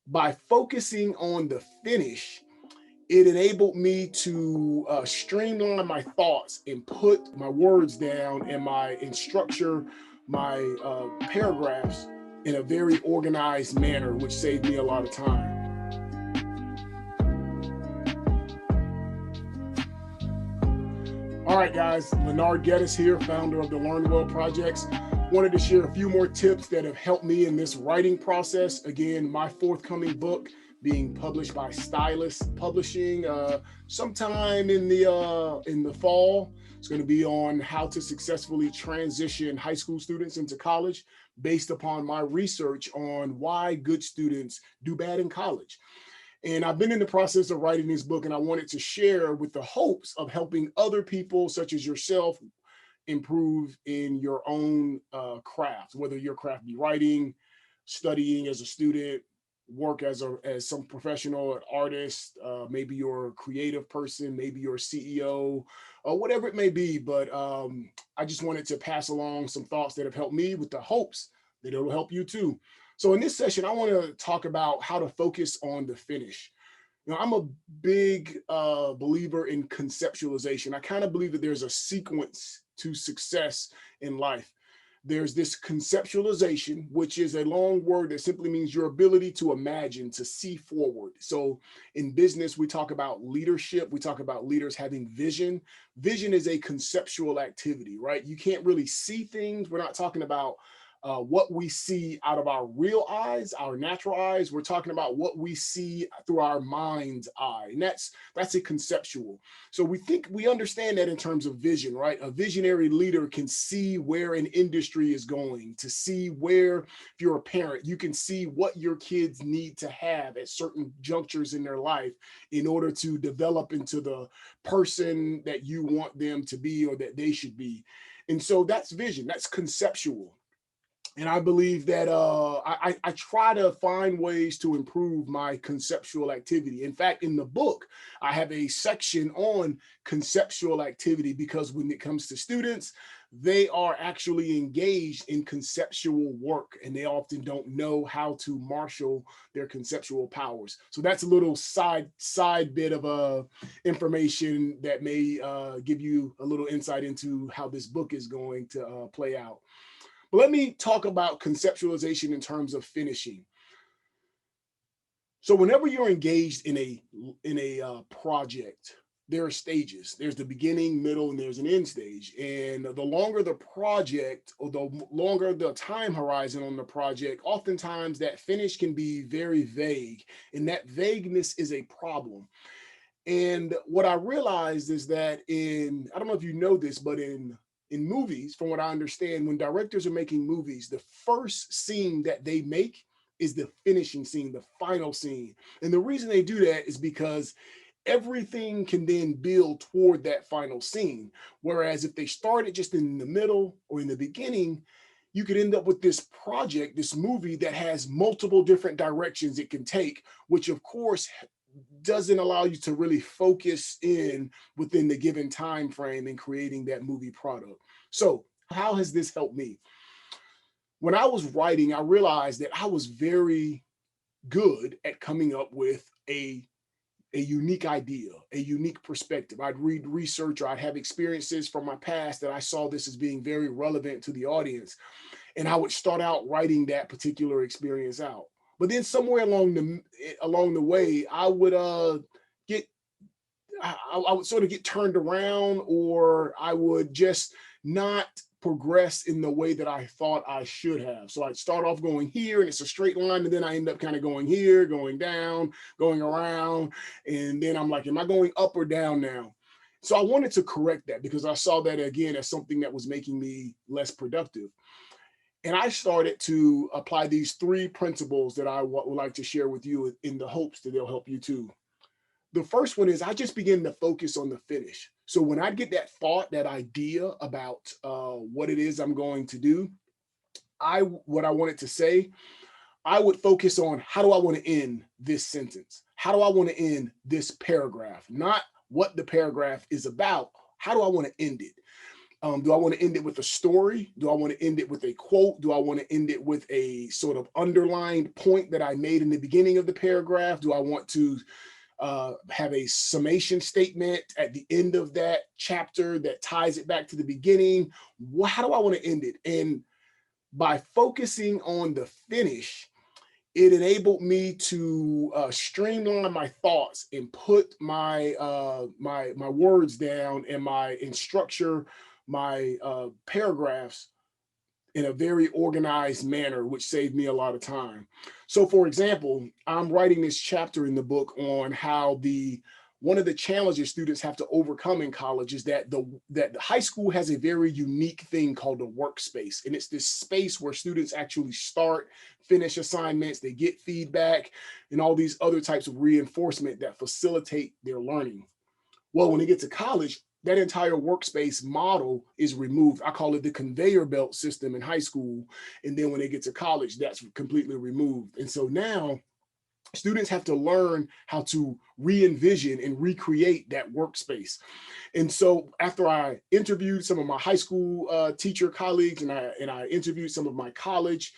By focusing on the finish, it enabled me to streamline my thoughts and put my words down and structure my paragraphs in a very organized manner, which saved me a lot of time. All right, guys, Leonard Geddes here, founder of the LearnWell projects. Wanted to share a few more tips that have helped me in this writing process. Again, my forthcoming book being published by Stylus Publishing sometime in the fall. It's going to be on how to successfully transition high school students into college based upon my research on why good students do bad in college. And I've been in the process of writing this book, and I wanted to share with the hopes of helping other people, such as yourself, improve in your own craft, whether your craft be writing, studying as a student, work as some professional artist, maybe you're a creative person, maybe you're a CEO, or whatever it may be. But I just wanted to pass along some thoughts that have helped me with the hopes that it'll help you too. So in this session, I want to talk about how to focus on the finish. I'm a big believer in conceptualization. I kind of believe that there's a sequence to success in life. There's this conceptualization, which is a long word that simply means your ability to imagine, to see forward. So in business, we talk about leadership. We talk about leaders having vision. Vision is a conceptual activity, right? You can't really see things. We're not talking about what we see out of our real eyes, our natural eyes. We're talking about what we see through our mind's eye. And that's a conceptual. So we understand that in terms of vision, right? A visionary leader can see where an industry is going, to see where, if you're a parent, you can see what your kids need to have at certain junctures in their life in order to develop into the person that you want them to be or that they should be. And so that's vision, that's conceptual. And I believe that I try to find ways to improve my conceptual activity. In fact, in the book, I have a section on conceptual activity because when it comes to students, they are actually engaged in conceptual work and they often don't know how to marshal their conceptual powers. So that's a little side bit of information that may give you a little insight into how this book is going to play out. But let me talk about conceptualization in terms of finishing. So whenever you're engaged in a project, there are stages. There's the beginning, middle, and there's an end stage. And the longer the project or the longer the time horizon on the project, oftentimes that finish can be very vague. And that vagueness is a problem. And what I realized is that I don't know if you know this, but in movies, from what I understand, when directors are making movies, the first scene that they make is the finishing scene, the final scene. And the reason they do that is because everything can then build toward that final scene. Whereas if they started just in the middle or in the beginning, you could end up with this project, this movie that has multiple different directions it can take, which of course doesn't allow you to really focus in within the given time frame in creating that movie product. So how has this helped me? When I was writing, I realized that I was very good at coming up with a unique idea, a unique perspective. I'd read research or I'd have experiences from my past that I saw this as being very relevant to the audience. And I would start out writing that particular experience out. But then somewhere along the way, I would get I would sort of get turned around, or I would just not progress in the way that I thought I should have. So I'd start off going here and it's a straight line, and then I end up kind of going here, going down, going around. And then I'm like, am I going up or down now? So I wanted to correct that because I saw that again as something that was making me less productive. And I started to apply these three principles that I would like to share with you in the hopes that they'll help you too. The first one is I just begin to focus on the finish. So when I get that thought, that idea about what it is I'm going to do, what I wanted to say, I would focus on how do I want to end this sentence? How do I want to end this paragraph? Not what the paragraph is about. How do I want to end it? Do I want to end it with a story? Do I want to end it with a quote? Do I want to end it with a sort of underlined point that I made in the beginning of the paragraph? Do I want to have a summation statement at the end of that chapter that ties it back to the beginning? How do I want to end it? And by focusing on the finish, it enabled me to streamline my thoughts and put my my words down and structure my paragraphs in a very organized manner, which saved me a lot of time. So for example, I'm writing this chapter in the book on how one of the challenges students have to overcome in college is that the high school has a very unique thing called a workspace. And it's this space where students actually start, finish assignments, they get feedback, and all these other types of reinforcement that facilitate their learning. Well, when they get to college, that entire workspace model is removed. I call it the conveyor belt system in high school. And then when they get to college, that's completely removed. And so now students have to learn how to re-envision and recreate that workspace. And so after I interviewed some of my high school teacher colleagues and I interviewed some of my college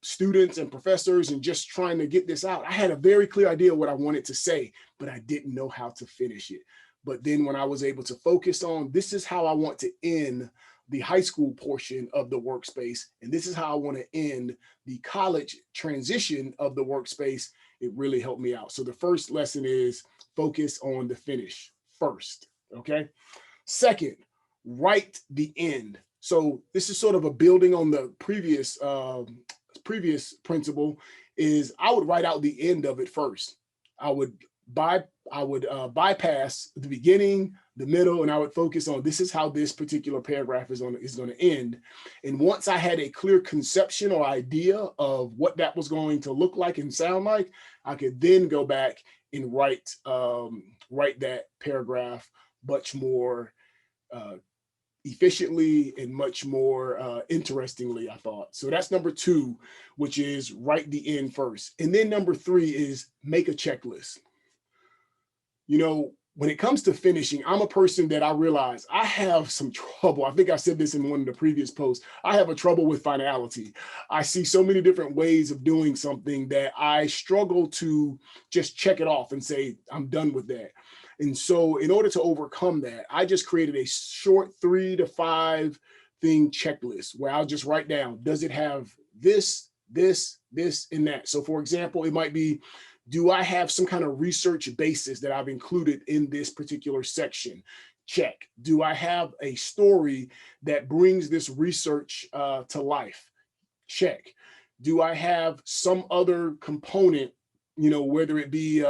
students and professors and just trying to get this out, I had a very clear idea what I wanted to say, but I didn't know how to finish it. But then when I was able to focus on, this is how I want to end the high school portion of the workspace, and this is how I want to end the college transition of the workspace, it really helped me out. So the first lesson is focus on the finish first, okay? Second, write the end. So this is sort of a building on the previous principle, is I would write out the end of it first. I would bypass the beginning, the middle, and I would focus on, this is how this particular paragraph is going to end. And once I had a clear conception or idea of what that was going to look like and sound like, I could then go back and write that paragraph much more efficiently and much more interestingly, I thought. So that's number 2, which is write the end first. And then number 3 is make a checklist. You know, when it comes to finishing, I'm a person that I realize I have some trouble. I think I said this in one of the previous posts. I have a trouble with finality. I see so many different ways of doing something that I struggle to just check it off and say, I'm done with that. And so in order to overcome that, I just created a short 3 to 5 thing checklist where I'll just write down, does it have this, this, this, and that? So for example, it might be, do I have some kind of research basis that I've included in this particular section? Check. Do I have a story that brings this research to life? Check. Do I have some other component, you know, whether it be,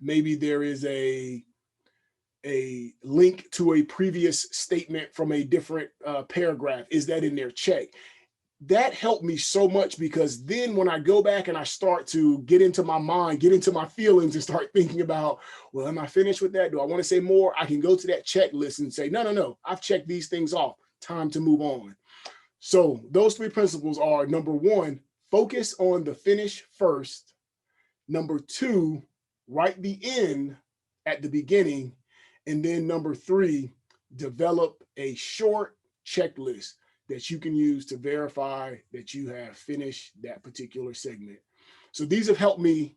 maybe there is a link to a previous statement from a different paragraph. Is that in there? Check. That helped me so much, because then when I go back and I start to get into my mind, get into my feelings and start thinking about, well, am I finished with that? Do I want to say more? I can go to that checklist and say, no, I've checked these things off. Time to move on. So those 3 principles are, number 1, focus on the finish first. Number 2, write the end at the beginning. And then number 3, develop a short checklist that you can use to verify that you have finished that particular segment. So these have helped me.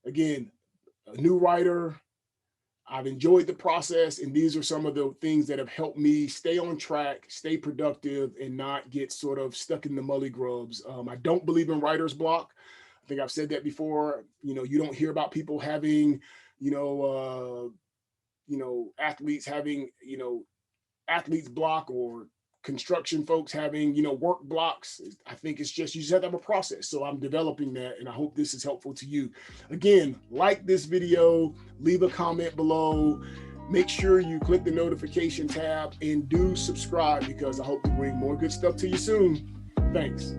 Again, a new writer, I've enjoyed the process, and these are some of the things that have helped me stay on track, stay productive, and not get sort of stuck in the mully grubs. I don't believe in writer's block. I think I've said that before. You know, you don't hear about people having, athletes having, athlete's block, or construction folks having, work blocks. I think it's just, you just have to have a process. So I'm developing that, and I hope this is helpful to you. Again, like this video, leave a comment below, make sure you click the notification tab, and do subscribe, because I hope to bring more good stuff to you soon. Thanks.